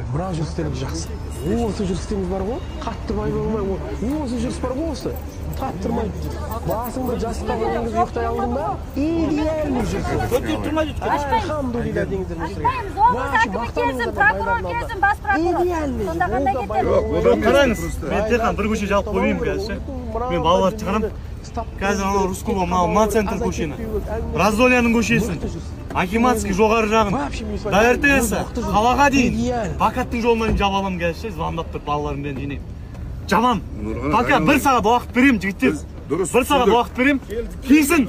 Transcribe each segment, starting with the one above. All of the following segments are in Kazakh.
Mına жүрістеріңіз жақсы. Осы жүрістеріңіз бар ғой, қаттырмай болмай, осы жүріс бар ғой осы. Қаттырмай. Басыңды жастыққа қойыңыз ұйықтай алдың ба? Идеальный жүріс. Көтеріп тұрмайды. Алхамдулилля деңіздер жүрсіңіз. Айтпаймыз, облыс әкімі келсін, прокурор келсін, бас прокурор. Идеальный. Сонда қандай кетеді? Қараңыз, мен тек қана бір көше жалып қоймаймын қазір. Мен балаларды шығарамын. Қазір анау Русского мына центр көшені. Раздольяның көшесін. Акиматский жоғары жағын. ДРТСі қалаға дейін. Бакаттың жолынан жаба аламын қазір. Звондап тұрып балаларыммен жинаймын. Жабам. Пока бір сағат уақыт беремін жігіттер. Бір сағат уақыт беремін. Кейсін.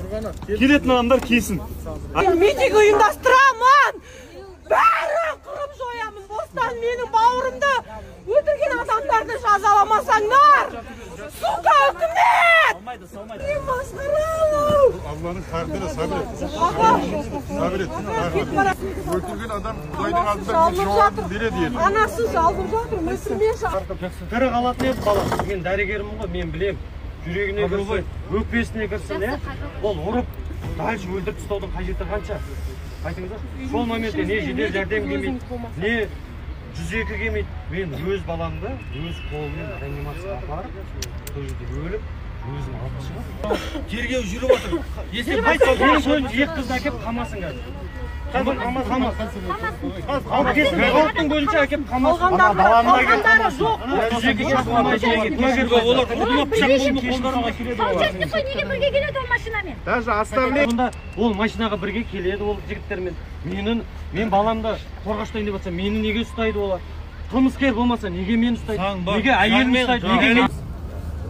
Келетін адамдар кейсін. Митинг ұйымдастырамын. Бәрін қырып жоямын. Бостан менің бауырымды өлтірген адамдарды жазаламасаңдар. Сука, үкімет! Мен басқаралым. Allah'ın kardına sabret. Öldürgen adam Құдайдың алдында жауабын бере дейді. Анасы жалғып жатыр, өсірмей жатыр. Тірі қалатын еді бала. Мен дәрігермін ғой, мен білем. Жүрегіне кірсін, өкпесіне кірсін, ол ұрып, дальше өлтіріп тастаудың қажеті қанша? Айтыңыздар, сол моментте не жедел жәрдем келмейді, не 102 келмейді. Мен өз баламды, өз қолымен реанимацияға апарып, сол жерде өліп, өзім алып шығып. Тергеу жүріп отыр. Есеп айтса, менің көзім екі қызды әкеп қамасын қазір. Халықтың бойынша әкеп қамасын. Қалғандары жоқ. Неге бірге келеді ол машинамен? Даже оставление. Ол машинаға бірге келеді ол жігіттермен. Мен баламды қорғаштайын деп жатса, мені неге ұстайды олар? Қылмыскер болмаса неге мені ұстайды? Неге әйелін ұстайды? Неге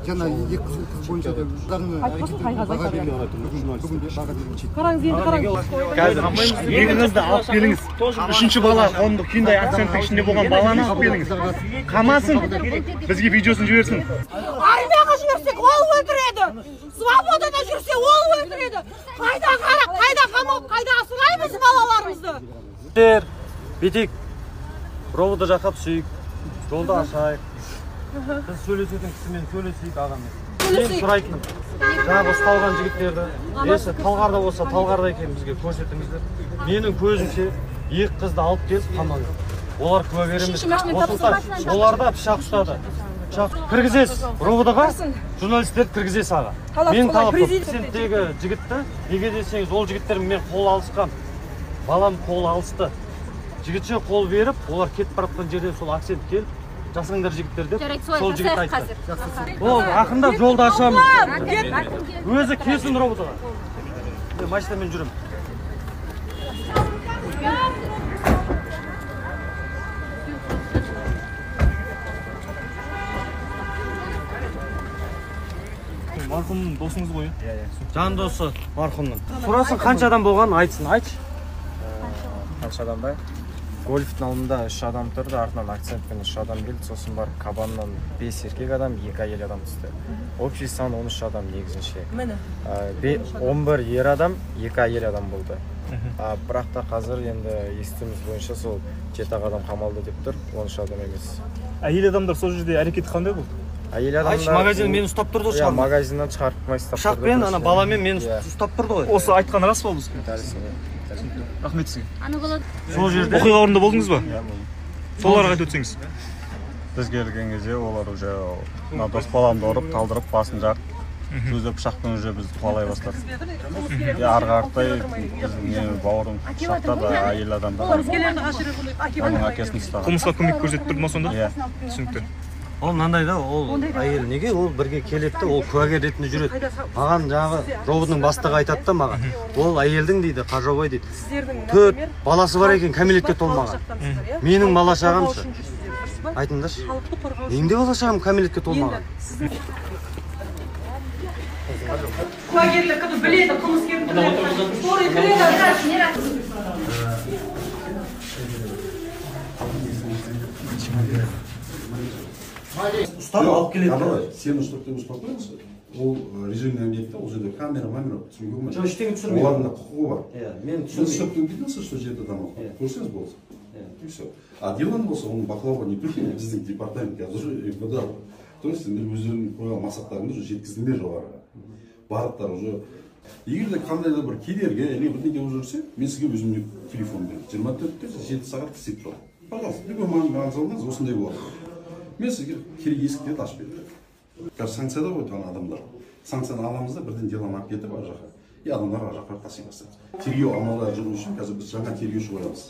Жаңа екі қыз бойынша да қараңыз енді қараңыз. Екі қызды алып келіңіз. Үшінші бала қоғамдық күйінде акценттің ішінде болған баланы алып келіңіз. Қамасын, бізге видеосын жіберсін. Армияға жіберсек ол өлтіреді. Свободада жүрсе ол өлтіреді. Қайда қарап, қайда қамап, қайда асыраймыз балаларымызды. Бетек, роводы жақап сүйік, жолды ашайық. Біз сөйлесетін кісімен сөйлесейік ағамен. Мен сұрайтыным, жаңағы ұсталған жігіттерді, есі талғарда болса, талғарда екен бізге көрсетіңіздер. Менің көзімше екі қызды алып келіп қамаңыз. Олар куәгер емес. Оларда пышақ ұстады. Кіргізесіз, роводыға журналистерді кіргізесіз аға. Мен талап президенттегі жігітті, неге десеңіз, ол жігіттермен мен қол алысқам. Балам қол алысты. Жігітше қол беріп, олар кетіп баратқан жерден сол акцент келіп, жасыңдар жігіттер деп, сол жігіт айтты. Ол ақындап жолды ашамыз. Өзі келсін роводыға. Машинамен жүрім. Марқұмның досыңыз ғой? Жан досы марқұмның. Сұрасын қанша адам болған айтсын, айтшы. Қанша адам ба? Гольфтің алдында 3 адам тұрды, артынан акцентпен 3 адам келді, сосын бар кабаннан 5 еркек адам, 2 әйел адам түсті. Общий сан 13 адам негізінше. 11 ер адам, 2 әйел адам болды. Бірақ та қазір енді естіміз бойынша сол 7 адам қамалды деп тұр, 13 адам емес. Әйел адамдар сол жерде әрекеті қандай болды? Әйел адамдар... Магазин мені ұстап тұрды ғой? Магазиннан шығарып қымай ұстап тұрды. Шақпен, ана баламен мені ұстап тұрды ғой? Осы айтқан рас болды бізге? Рахмет сізге. Сол жерде оқиға орнында болдыңыз ба? Соларға айтып өтсеңіз. Біз келген кезде олар уже дос баламды ұрып, талдырып, басын жарып, өзі пышақпен уже бізді қуалай бастады. Арғы арттай біздің бауырым пышақтады, әйел адамдар. Оның әкесін ұстаған. Қылмысқа көмек көрсетіп тұрды ма сонда? Иә. Түсінікті. Ол мынандай да, ол әйел неге ол бірге келеді, ол куәгер ретінде жүреді. Маған жаңағы роводның бастығы айтады да маған. Ол әйелдің дейді, қажабай дейді. 4 баласы бар екен, кәмелетке толмаған. Менің бала шағамшы. Айтыңдаршы. Менде бала шағам кәмелетке толмаған. Куәгерлер кімді біледі, қылмыскердің біледі. Ұстап алып келеді. Сен ұстап деп успокоился. Ол режимный объектте, ол жерде камера түсіруге болмайды. Жоқ, ештеңе түсірмейді. Олардың да құқығы бар. Мен ұстап деп кетіңіз, что жерде адам алып. Көрсеңіз болса. И все. А дело болса, оның бақылауға не приходит, біздің департаментке уже МВД. То есть сендер өздерінің қойған мақсаттарыңды уже жеткіздіңдер жоғарыға. Барыптар уже. Егер де қандай да бір кедергі, или бірдеңе болып жүрсе, мен сізге өзімнің телефон беремін. 24-те 7 сағат істеп тұрамын. Пожалуйста, любой маған салыңыз, осындай болады. Мен сізге керек есіктерді ашып беремін. Қазір санкцияда ғой жаңа адамдар. Санкцияны аламыз да бірден деланы алып кетіп ар жаққа. И адамдар ар жаққа таси бастайды. Тергеу амалдары жүру үшін қазір біз жаңа тергеуші қоямыз.